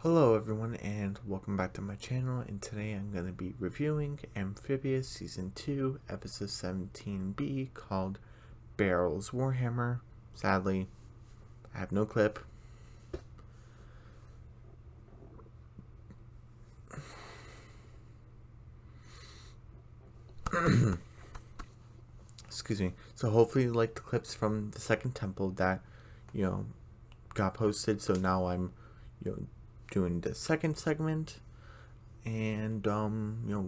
Hello everyone and welcome back to my channel, and today I'm going to be reviewing Amphibia Season 2 Episode 17B called Barrel's Warhammer. Sadly, I have no clip. Excuse me. So hopefully you like the clips from the second temple that, got posted. So now I'm, doing the second segment. And,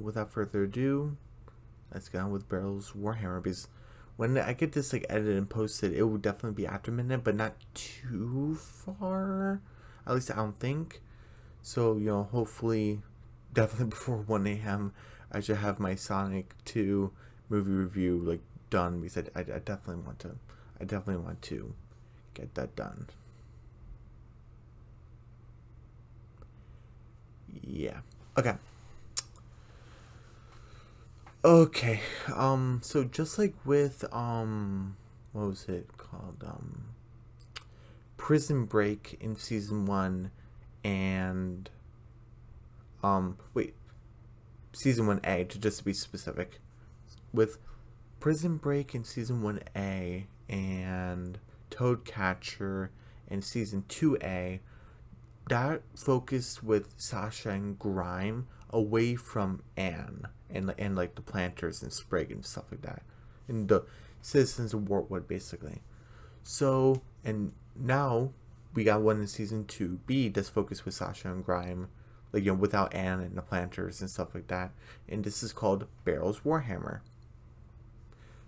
without further ado, let's get on with Barrel's Warhammer, because when I get this, edited and posted, it will definitely be after midnight, but not too far. At least I don't think. So, hopefully, definitely before 1 a.m., I should have my Sonic 2 movie review, done, because I definitely want to get that done. Yeah. Okay. So just like with, what was it called? Prison Break in Season 1 and, Season 1A, to be specific. With Prison Break in Season 1A and Toadcatcher in Season 2A, that focused with Sasha and Grime away from Anne and the planters and Sprig and stuff like that, and the citizens of Wartwood, basically. So, and now we got one in Season 2B that's focused with Sasha and Grime, without Anne and the planters and stuff like that, and this is called Barrel's Warhammer.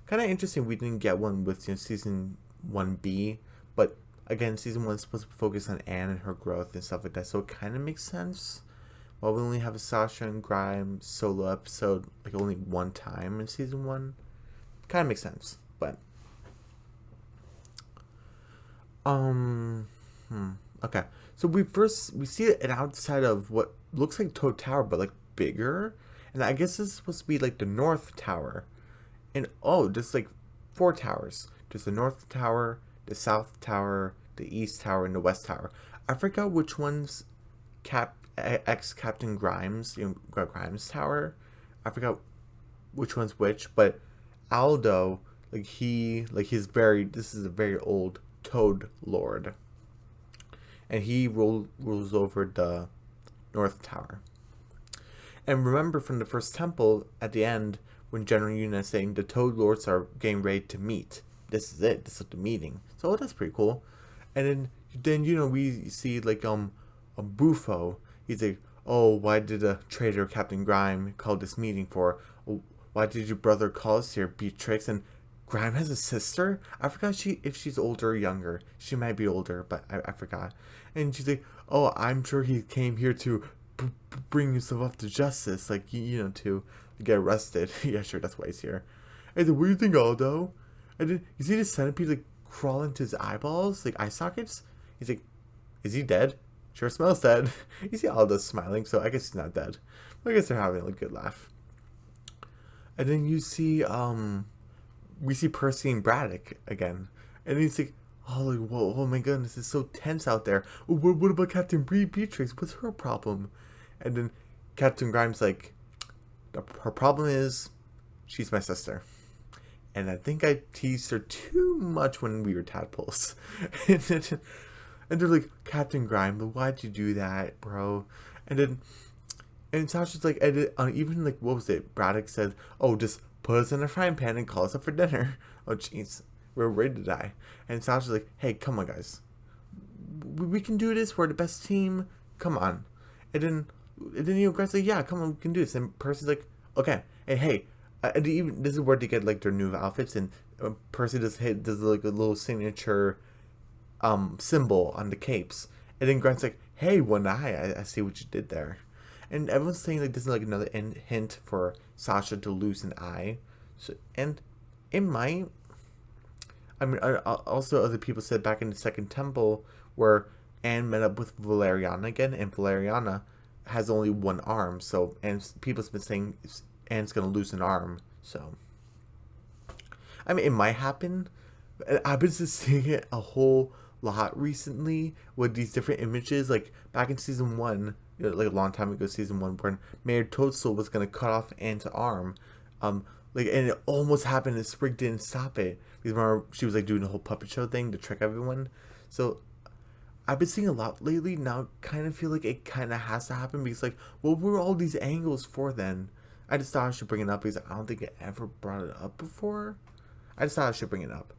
Kind of interesting we didn't get one with Season 1B, but again, Season 1 is supposed to focus on Anne and her growth and stuff like that, so it kind of makes sense. While we only have a Sasha and Grime solo episode, only one time in Season 1, kind of makes sense, but... Okay, so we see it outside of what looks like Toad Tower, but, bigger, and I guess this is supposed to be, the North Tower, and, there's, 4 towers. There's the North Tower, the South Tower, the East Tower, and the West Tower. I forgot which one's Captain Grimes, Grimes Tower. I forgot which one's which, but Aldo, this is a very old Toad Lord, and he rules over the North Tower. And remember from the first temple, at the end, when General Yuna is saying the Toad Lords are getting ready to meet. This is it. This is the meeting. So that's pretty cool. And then we see a Bufo. He's like, oh, why did the traitor Captain Grime call this meeting for? Oh, why did your brother call us here, Beatrix? And Grime has a sister? I forgot if she's older or younger. She might be older, but I forgot. And she's like, oh, I'm sure he came here to bring himself up to justice, to get arrested. Yeah, sure, that's why he's here. And then, what do you think, Aldo? And then you see the centipede crawl into his eyeballs, eye sockets. He's like, is he dead? Sure smells dead. You see Aldo smiling, so I guess he's not dead. But I guess they're having a good laugh. And then you see, we see Percy and Braddock again. And he's like, whoa, oh my goodness, it's so tense out there. What about Captain Beatrix? What's her problem? And then Captain Grimes like, her problem is, she's my sister. And I think I teased her too much when we were tadpoles. And they're like, Captain Grime, but why'd you do that, bro? And Sasha's like, even what was it? Braddock said, oh, just put us in a frying pan and call us up for dinner. Oh, jeez, we're ready to die. And Sasha's like, hey, come on, guys. We can do this. We're the best team. Come on. And then Greg's like, yeah, come on, we can do this. And Percy's like, okay. And hey, this is where they get their new outfits, and Percy does a little signature symbol on the capes, and then Grant's like, hey, one eye, I see what you did there. And everyone's saying this is another hint for Sasha to lose an eye. So, and it might, I mean, also other people said back in the second temple where Anne met up with Valeriana again, and Valeriana has only one arm, so, and people's been saying Anne's gonna lose an arm, so I mean, it might happen. I've been just seeing it a whole lot recently with these different images. Like back in season one, like a long time ago, season one, when Mayor Toadstool was gonna cut off Anne's arm, like, and it almost happened, and Sprig didn't stop it because remember she was like doing the whole puppet show thing to trick everyone. So I've been seeing a lot lately. Now, kind of feel like it kind of has to happen because, like, what were all these angles for then? I just thought I should bring it up because I don't think I ever brought it up before. I just thought I should bring it up.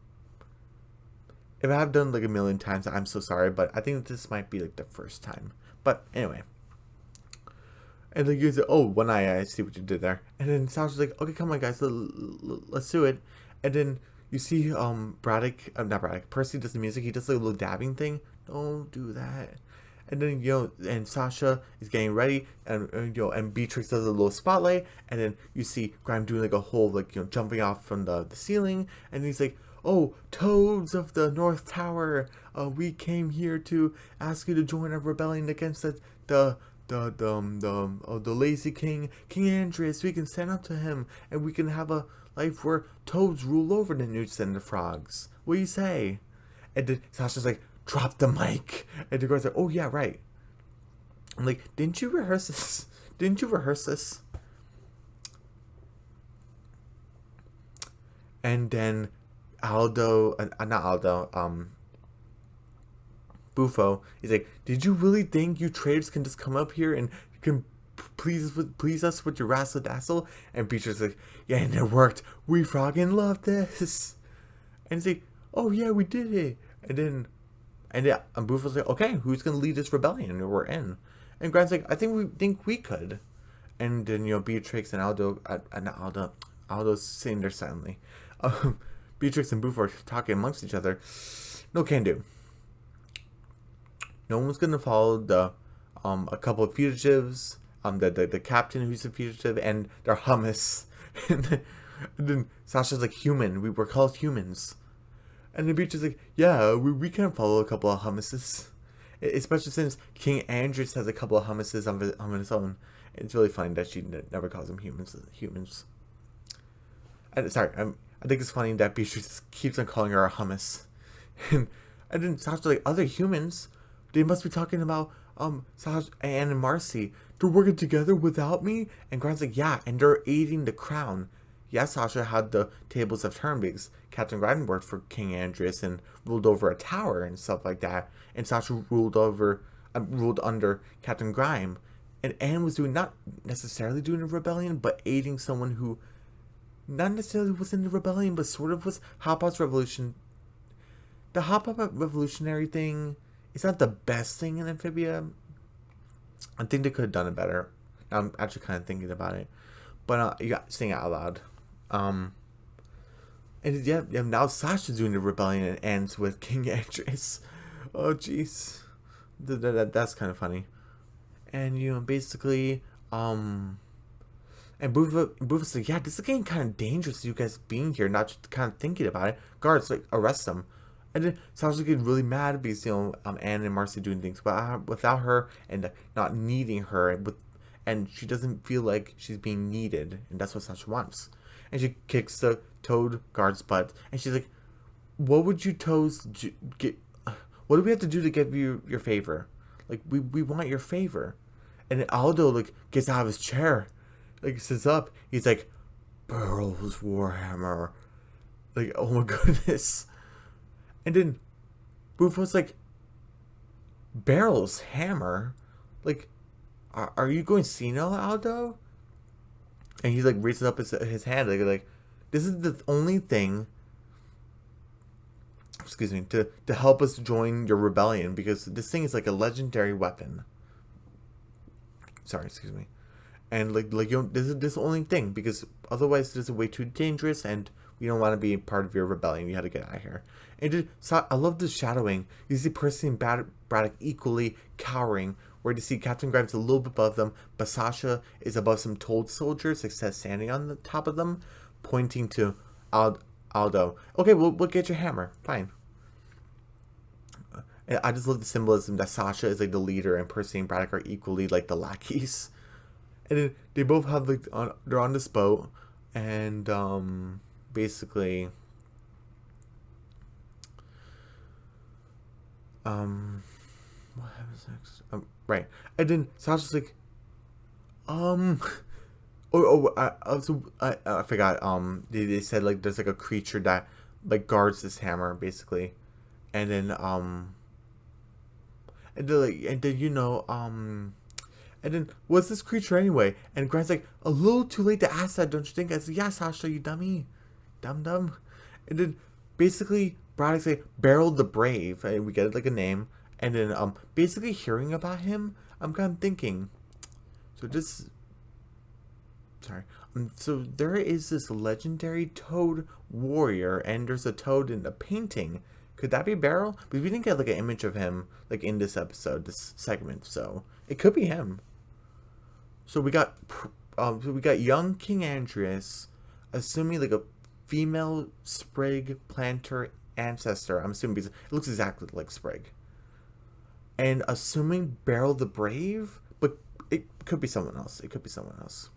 If I have done like a million times, I'm so sorry, but I think this might be like the first time. But anyway. And like you say, oh, one eye, I see what you did there. And then Sasha's like, okay, come on, guys, let's do it. And then you see, not Braddock, Percy does the music. He does like a little dabbing thing. Don't do that. And then and Sasha is getting ready, and and Beatrix does a little spotlight, and then you see Grime doing like a whole like jumping off from the ceiling, and he's like, oh, Toads of the North Tower, we came here to ask you to join our rebellion against the lazy king, King Andreas. We can stand up to him, and we can have a life where toads rule over the newts and the frogs. What do you say? And then Sasha's like, drop the mic. And the girl's like, oh yeah, right. I'm like, didn't you rehearse this? Didn't you rehearse this? And then Bufo is like, did you really think you traders can just come up here and can please us with your razzle dazzle? And Beatrice is like, yeah, and it worked. We fucking love this. And it's like, oh yeah, we did it. And Bufo's like, okay, who's gonna lead this rebellion? And we're in. And Grime's like, I think we could. And then Beatrix and Aldo's sitting there silently. Beatrix and Bufo are talking amongst each other. No can do. No one's gonna follow the a couple of fugitives, the captain who's a fugitive, and their hummus. and then Sasha's like, human, we were called humans. And the Beatrix is like, yeah, we can follow a couple of hummuses. Especially since King Andreas has a couple of hummuses on his own. It's really funny that she never calls them humans. And sorry, I think it's funny that Beatrix keeps on calling her a hummus. and then Sasha's like, other humans? They must be talking about Sasha, Anne, and Marcy. They're working together without me? And Grime's like, yeah, and they're aiding the crown. Yes, Sasha had the tables of turn because Captain Grime worked for King Andreas and ruled over a tower and stuff like that. And Sasha ruled under Captain Grime. And Anne was not necessarily doing a rebellion, but aiding someone who not necessarily was in the rebellion, but sort of was. Hotpot's revolution. The Hotpot revolutionary thing is not the best thing in Amphibia. I think they could have done it better. I'm actually kind of thinking about it. But you got saying it out loud. And yeah, now Sasha's doing the rebellion and ends with King Andreas. Oh jeez, that's kind of funny. And basically, and Buffo's like, yeah, this is getting kind of dangerous. You guys being here, not just kind of thinking about it. Guards, like, arrest them. And then Sasha's getting really mad because Anne and Marcy doing things without her and not needing her, and she doesn't feel like she's being needed, and that's what Sasha wants. And she kicks the Toad guard's butt, and she's like, "What would you Toads get? What do we have to do to get your favor? Like, we want your favor." And then Aldo like gets out of his chair, like sits up. He's like, "Pearl's Warhammer." Like, oh my goodness. And then Bufo's like, Barrel's hammer? Like, are you going senile, Aldo? And he's like, raises up his hand, like, this is the only thing, excuse me, to help us join your rebellion, because this thing is like a legendary weapon. Sorry, excuse me. And this is the only thing, because otherwise this is way too dangerous, and we don't want to be part of your rebellion. You had to get out of here. And I love the shadowing. You see Percy and Braddock equally cowering, where you see Captain Grime's a little bit above them, but Sasha is above some Toad soldiers, except standing on the top of them, pointing to Aldo. Okay, we'll get your hammer. Fine. And I just love the symbolism that Sasha is like the leader, and Percy and Braddock are equally like the lackeys. And then they both have they're on this boat, and basically What happens next? Right. And then Sasha's like, um, I forgot. They said like there's like a creature that like guards this hammer basically, and then and then and then what's this creature anyway? And Grant's like a little too late to ask that, don't you think? I said, yeah, Sasha, you dummy, dumb. And then basically Braddock's like Beryl the Brave, and we get it like a name, and then basically hearing about him, I'm kind of thinking, so this sorry. So there is this legendary toad warrior, and there's a toad in a painting. Could that be Beryl? Because we didn't get like an image of him like in this episode, this segment. So it could be him. So we got young King Andreas, assuming like a female Sprig planter ancestor. I'm assuming because it looks exactly like Sprig, and assuming Beryl the Brave, but it could be someone else. It could be someone else.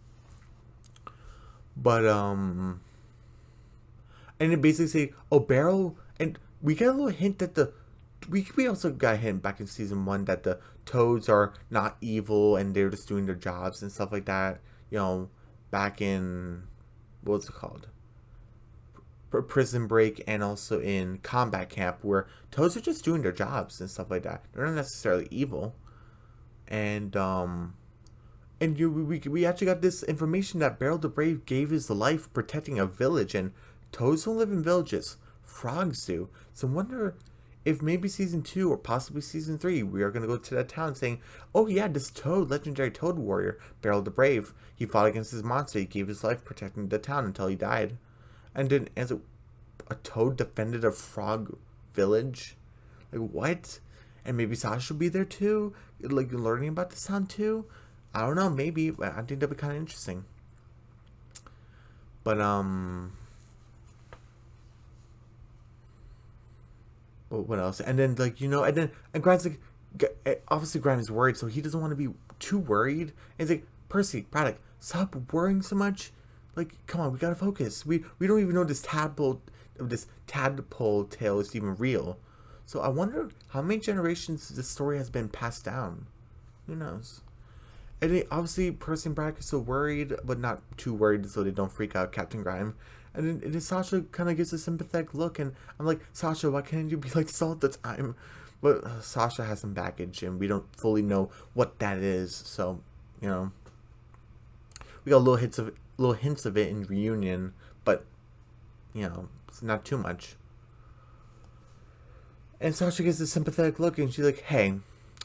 But and it basically say, oh, Beryl, and we get a little hint that we also got a hint back in season 1 that the toads are not evil and they're just doing their jobs and stuff like that. You know, back in what's it called, Prison Break, and also in Combat Camp, where toads are just doing their jobs and stuff like that. They're not necessarily evil, and we actually got this information that Beryl the Brave gave his life protecting a village, and toads don't live in villages. Frogs do. So I wonder if maybe season 2 or possibly season 3, we are going to go to that town saying, oh yeah, this toad, legendary toad warrior, Beryl the Brave, he fought against his monster. He gave his life protecting the town until he died. And then as a toad defended a frog village? Like, what? And maybe Sasha will be there too? Like, learning about this town too? I don't know, maybe. I think that'd be kind of interesting. But, what else? And then, like, and Grant's like, obviously Grant is worried, so he doesn't want to be too worried. And he's like, Percy, Braddock, stop worrying so much. Like, come on, we gotta focus. We don't even know this tadpole tale is even real. So I wonder how many generations this story has been passed down. Who knows? And then obviously Percy and Braddock are still worried, but not too worried so they don't freak out Captain Grime. And then Sasha kind of gives a sympathetic look, and I'm like, Sasha, why can't you be like this all the time? But Sasha has some baggage, and we don't fully know what that is. So, we got little hints of it in Reunion, but it's not too much. And Sasha gives a sympathetic look, and she's like, hey,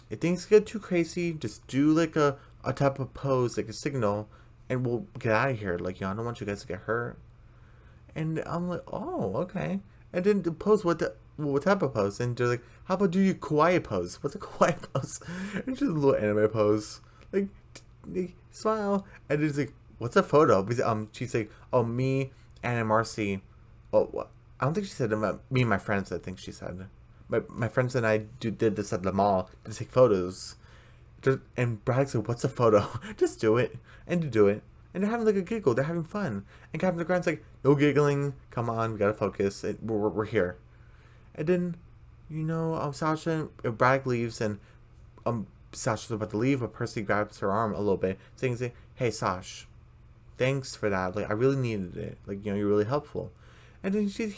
if things get too crazy, just do like a type of pose, like a signal, and we'll get out of here. Like, I don't want you guys to get hurt. And I'm like, oh, okay. And then the pose, what type of pose? And they're like, how about do you kawaii pose? What's a kawaii pose? And just a little anime pose. Like, smile. And it's like, what's a photo? Because she's like, oh, me, Anna and Marcy. Oh, I don't think she said about me and my friends. I think she said, my friends and I did this at the mall to take photos. And Braddock's like, what's a photo? Just do it. And to do it. And they're having like a giggle. They're having fun. And Captain Grant's like, no giggling. Come on, we gotta focus. We're here. And then, Sasha and Braddock leaves, and Sasha's about to leave, but Percy grabs her arm a little bit, saying, hey, Sash, thanks for that. Like, I really needed it. Like, you're really helpful. And then she's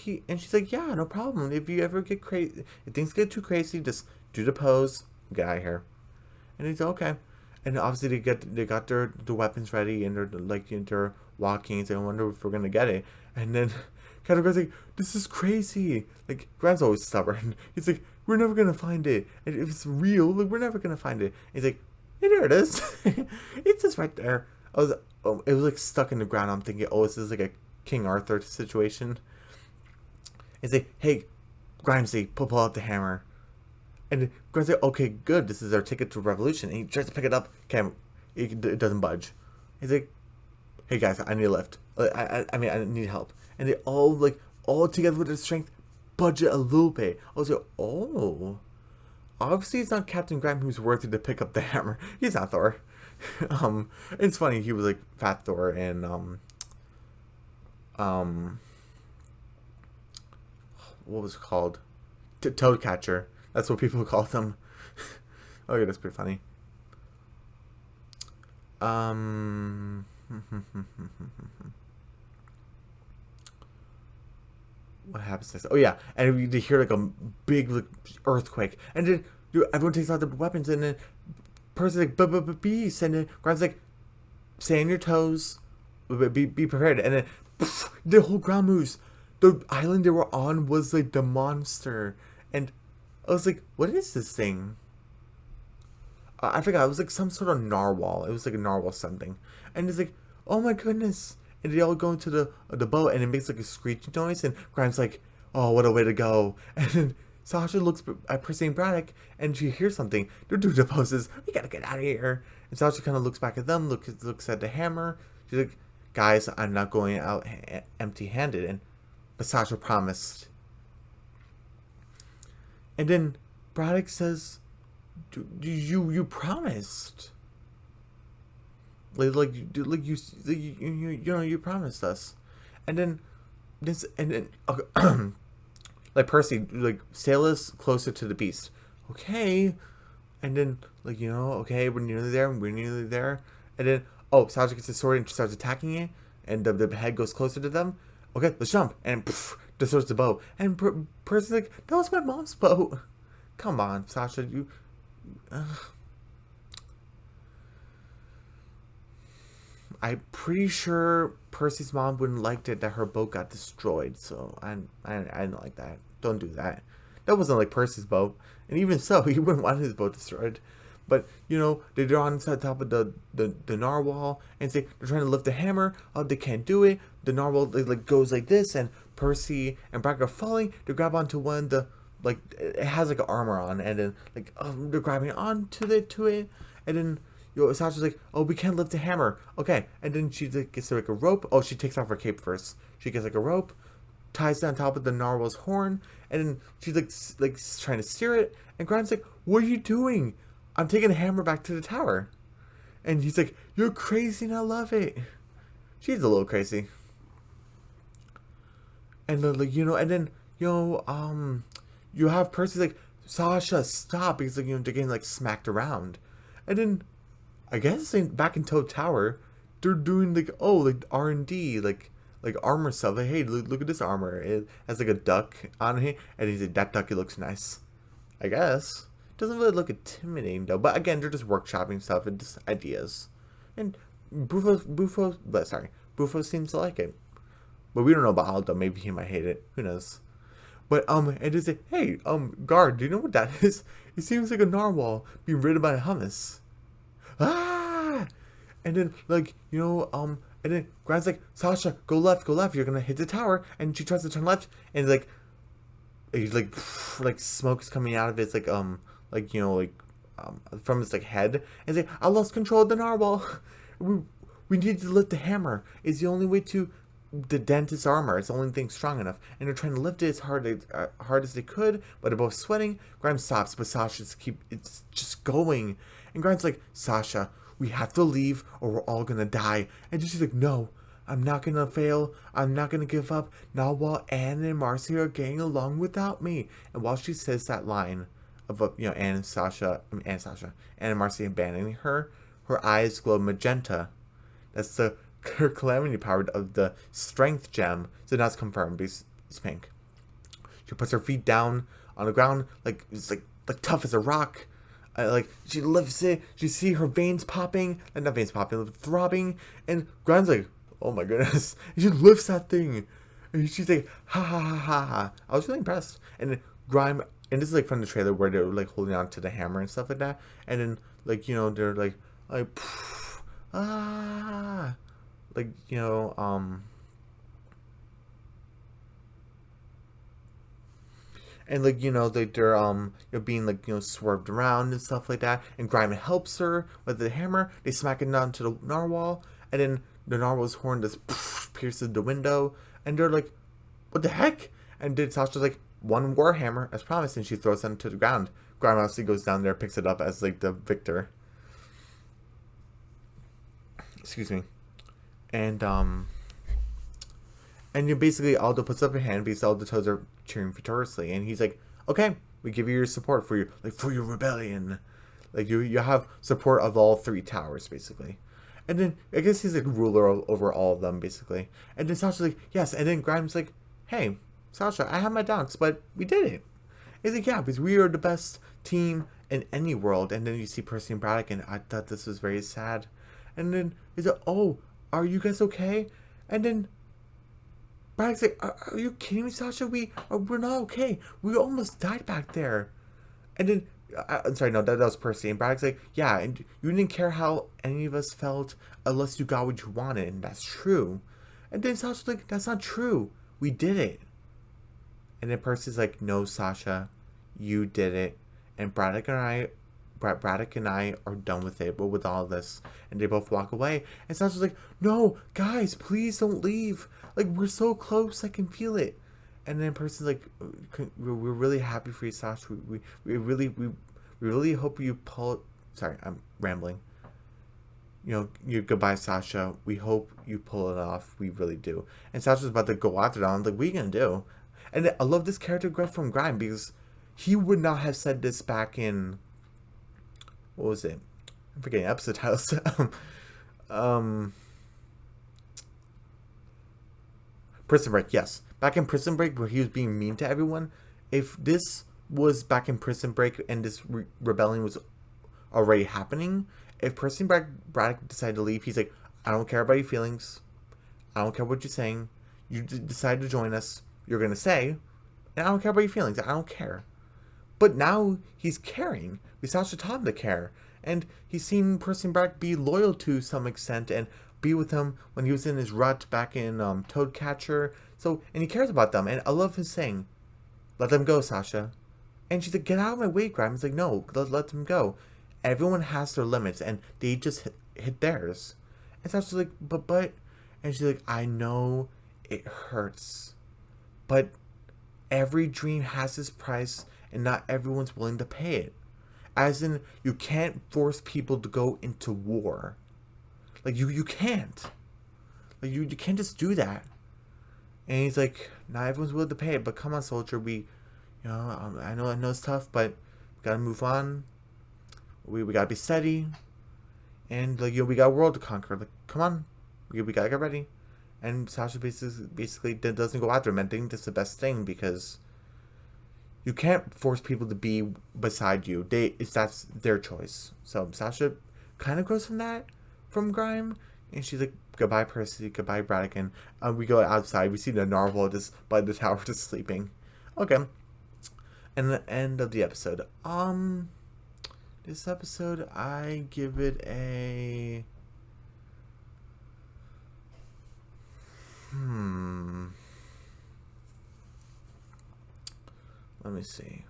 like, yeah, no problem. If you ever get crazy, if things get too crazy, just do the pose, get out of here. And he's like, okay. And obviously they got their weapons ready, and they're walking, so I wonder if we're gonna get it. And then Captain Grant's like, this is crazy. Like, Grant's always stubborn. He's like, we're never gonna find it. And if it's real, like, we're never gonna find it. And he's like, hey, there it is. It's just right there. It was like stuck in the ground. I'm thinking, oh, this is like a King Arthur situation. He's like, hey, Grimesy, pull out the hammer. And Grant's like, okay, good, this is our ticket to revolution. And he tries to pick it up. Okay, it doesn't budge. He's like, hey guys, I need a lift. I need help. And they all together with their strength, budge it a little bit. I was like, oh. Obviously it's not Captain Graham who's worthy to pick up the hammer. He's not Thor. It's funny, he was like Fat Thor and what was it called? Toadcatcher. That's what people call them. Okay, that's pretty funny. What happens next? Oh yeah, and you hear like a big like, earthquake, and then everyone takes out their weapons, and then person's like beast, and then Grime's like, stay on your toes, be prepared, and then the whole ground moves. The island they were on was like the monster, and I was like, what is this thing? I forgot. It was like some sort of narwhal. It was like a narwhal something, and it's like, oh my goodness! And they all go into the boat, and it makes like a screeching noise, and Grime's like, oh, what a way to go! And then Sasha looks at Percy and Braddock, and she hears something. The dude poses, we gotta get out of here. And Sasha kind of looks back at them, looks at the hammer. She's like, guys, I'm not going out empty-handed. And but Sasha promised. And then Braddock says, you promised. You promised us. And then like Percy, like sail us closer to the beast. Okay. And then okay, we're nearly there. And then Sasha gets his sword and starts attacking it, and the head goes closer to them. Okay, let's jump. And destroys the bow. And Percy's like, that was my mom's bow. Come on, Sasha, you I'm pretty sure Percy's mom wouldn't like it that her boat got destroyed, so I didn't like that. Don't do that. That wasn't like Percy's boat, and even so, he wouldn't want his boat destroyed. But they're on top of the narwhal, and they're trying to lift the hammer. Oh, they can't do it. The narwhal like goes like this, and Percy and Brack are falling. They grab onto one of the it has like an armor on, and then they're grabbing onto it, and then Sasha's like, oh, we can't lift the hammer. Okay, and then she gets like a rope. Oh, she takes off her cape first. She gets like a rope, ties it on top of the narwhal's horn, and then she's like trying to steer it. And Grime's like, what are you doing? I'm taking the hammer back to the tower. And he's like, you're crazy and I love it. She's a little crazy. And then and then you have Percy like, Sasha, stop, because they're getting like smacked around. And then I guess back in Toad Tower, they're doing like R&D, like armor stuff. Like, hey, look at this armor. It has like a duck on it, and he's like, that ducky looks nice. I guess doesn't really look intimidating though. But again, they're just workshopping stuff and just ideas. And Bufo seems to like it. But we don't know about Aldo. Maybe he might hate it. Who knows? But and it's like, hey, guard, do you know what that is? It seems like a narwhal being ridden by a hummus. Ah! And then and then Grant's like, Sasha, go left, you're gonna hit the tower. And she tries to turn left, and like smoke is coming out of it. It's from its head. And it's like, I lost control of the narwhal. We need to lift the hammer. It's the only way to the dentist's armor. It's the only thing strong enough. And they're trying to lift it as hard as they could, but they're both sweating. Grimes stops, but Sasha's it's just going. And Grimes like, Sasha, we have to leave or we're all gonna die. And she's like, no, I'm not gonna fail. I'm not gonna give up. Not while Anne and Marcy are getting along without me. And while she says that line of Anne and Marcy abandoning her, her eyes glow magenta. That's her calamity power of the strength gem. So now it's confirmed because it's pink. She puts her feet down on the ground, it's tough as a rock. She lifts it. You see her veins popping, not veins popping, throbbing. And Grime's like, oh my goodness. And she lifts that thing, and she's like, ha ha ha ha ha. I was really impressed. And then Grime, and this is from the trailer where they're holding on to the hammer and stuff like that. And then they're ah. And they're being swerved around and stuff like that. And Grime helps her with the hammer. They smack it down to the narwhal, and then the narwhal's horn just pierces the window. And they're like, "What the heck?" And then Sasha's like, "One Warhammer as promised," and she throws it to the ground. Grime obviously goes down there, picks it up as the victor. Excuse me. And basically Aldo puts up a hand because all the toads are cheering victoriously, and he's like, okay, We give you your support for your rebellion. Like you have support of all three towers basically. And then I guess he's like ruler over all of them basically. And then Sasha's like, yes. And then Grimes like, hey, Sasha, I have my doubts, but we did it. He's like, yeah, because we are the best team in any world. And then you see Percy and Braddock, and I thought this was very sad. And then he's like, oh, are you guys okay? And then Braddock's like, are you kidding me, Sasha? We're not okay. We almost died back there. And then, I'm sorry, no, that was Percy. And Braddock's like, yeah, and you didn't care how any of us felt unless you got what you wanted. And that's true. And then Sasha's like, that's not true. We did it. And then Percy's like, no, Sasha, you did it. And Braddock and I are done with it, but with all this. And they both walk away. And Sasha's like, no, guys, please don't leave. Like, we're so close, I can feel it. And then Percy's like, we're really happy for you, Sasha. We really hope you pull. Sorry, I'm rambling. You goodbye, Sasha. We hope you pull it off. We really do. And Sasha's about to go after them. I'm like, what are you gonna do? And I love this character growth from Grime because he would not have said this back in, what was it? I'm forgetting episode titles. Prison Break, yes. Back in Prison Break where he was being mean to everyone. If this was back in Prison Break and this rebellion was already happening, if Percy and Braddock decided to leave, he's like, I don't care about your feelings. I don't care what you're saying. You decide to join us. You're going to say, and I don't care about your feelings. I don't care. But now he's caring. Sasha taught him to care. And he's seen Percy and Braddock be loyal to some extent and be with him when he was in his rut back in Toadcatcher. So, and he cares about them. And I love his saying, let them go, Sasha. And she's like, get out of my way, Grime. He's like, no, let them go. Everyone has their limits, and they just hit theirs. And Sasha's like, but, and she's like, I know it hurts. But every dream has its price, and not everyone's willing to pay it. As in, you can't force people to go into war. Like, you can't. Like, you can't just do that. And he's like, not everyone's willing to pay it, but come on, soldier, I know it's tough, but we gotta move on. We gotta be steady. And, like, we got a world to conquer. Like, come on. We gotta get ready. And Sasha basically doesn't go after him. I think that's the best thing because you can't force people to be beside you. That's their choice. So Sasha kind of grows from Grime. And she's like, goodbye, Percy. Goodbye, Braddock. And we go outside. We see the narwhal just by the tower just sleeping. Okay. And the end of the episode. This episode, I give it a... Let me see.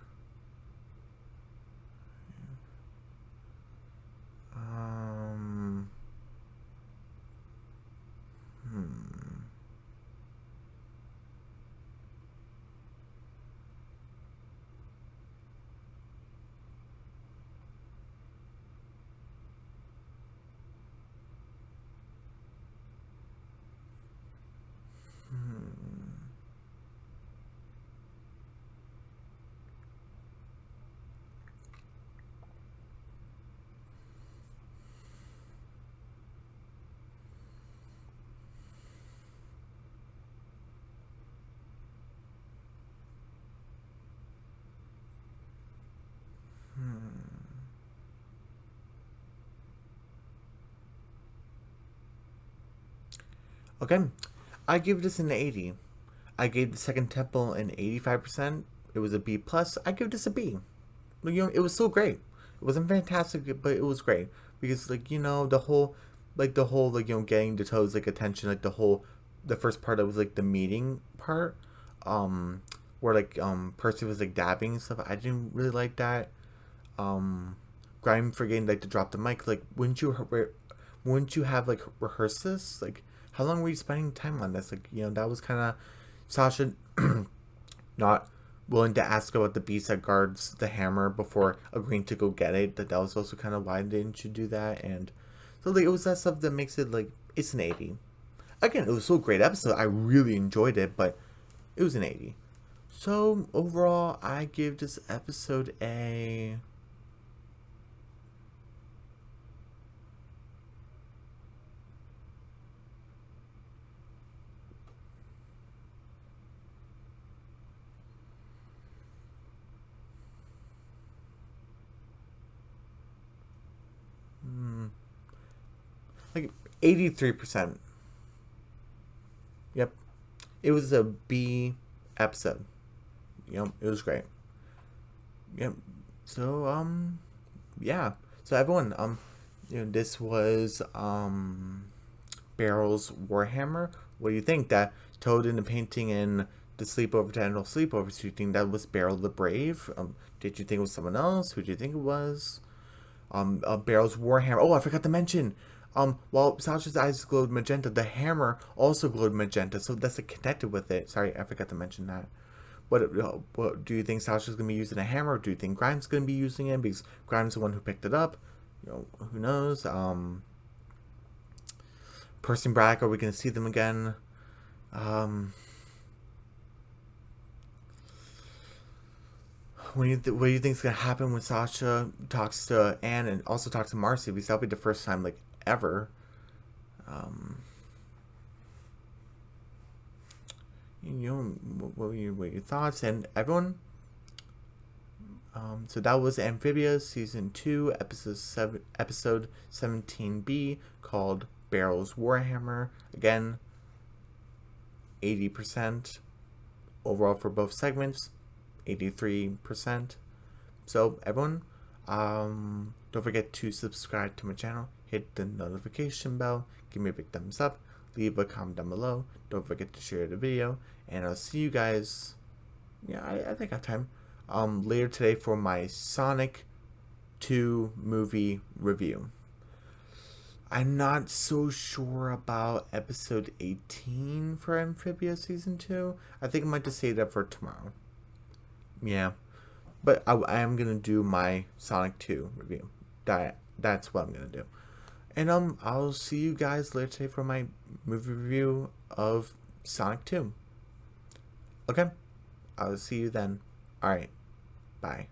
Okay, I give this an 80. I gave the Second Temple an 85%. It was a B plus. I give this a B. It was so great. It wasn't fantastic, but it was great because the whole getting the Toad's attention, the first part that was the meeting part, where Percy was dabbing and stuff. I didn't really like that. Grime forgetting to drop the mic. Wouldn't you have rehearsed this? How long were you spending time on this? That was kind of Sasha not willing to ask about the beast that guards the hammer before agreeing to go get it. That was also kind of why didn't you do that? And so it was that stuff that makes it it's an 80. Again, it was so great episode. I really enjoyed it, but it was an 80. So overall, I give this episode a like 83%. Yep, it was a B episode. It was great. Yep. So yeah. So everyone, this was Barrel's Warhammer. What do you think? That Toad in the painting and the sleepover to endless sleepovers. Do you think that was Barrel the Brave? Did you think it was someone else? Who do you think it was? Barrel's Warhammer. Oh, I forgot to mention. While Sasha's eyes glowed magenta, the hammer also glowed magenta, so that's connected with it. Sorry, I forgot to mention that. What do you think Sasha's gonna be using a hammer? Or do you think Grimes gonna be using it because Grimes is the one who picked it up? Who knows? Percy and Brack, are we gonna see them again? What do you think is gonna happen when Sasha talks to Anne and also talks to Marcy? Because that'll be the first time like ever. What were your thoughts? And everyone, so that was Amphibia season 2, episode 17B, called Barrel's Warhammer. Again, 80% overall for both segments, 83%. So everyone, don't forget to subscribe to my channel, hit the notification bell, give me a big thumbs up, leave a comment down below, don't forget to share the video, and I'll see you guys, I think I have time, later today for my Sonic 2 movie review. I'm not so sure about episode 18 for Amphibia season 2. I think I might just save that for tomorrow. Yeah, but I am gonna do my Sonic 2 review. That's what I'm gonna do. And I'll see you guys later today for my movie review of Sonic 2. Okay? I'll see you then. Alright. Bye.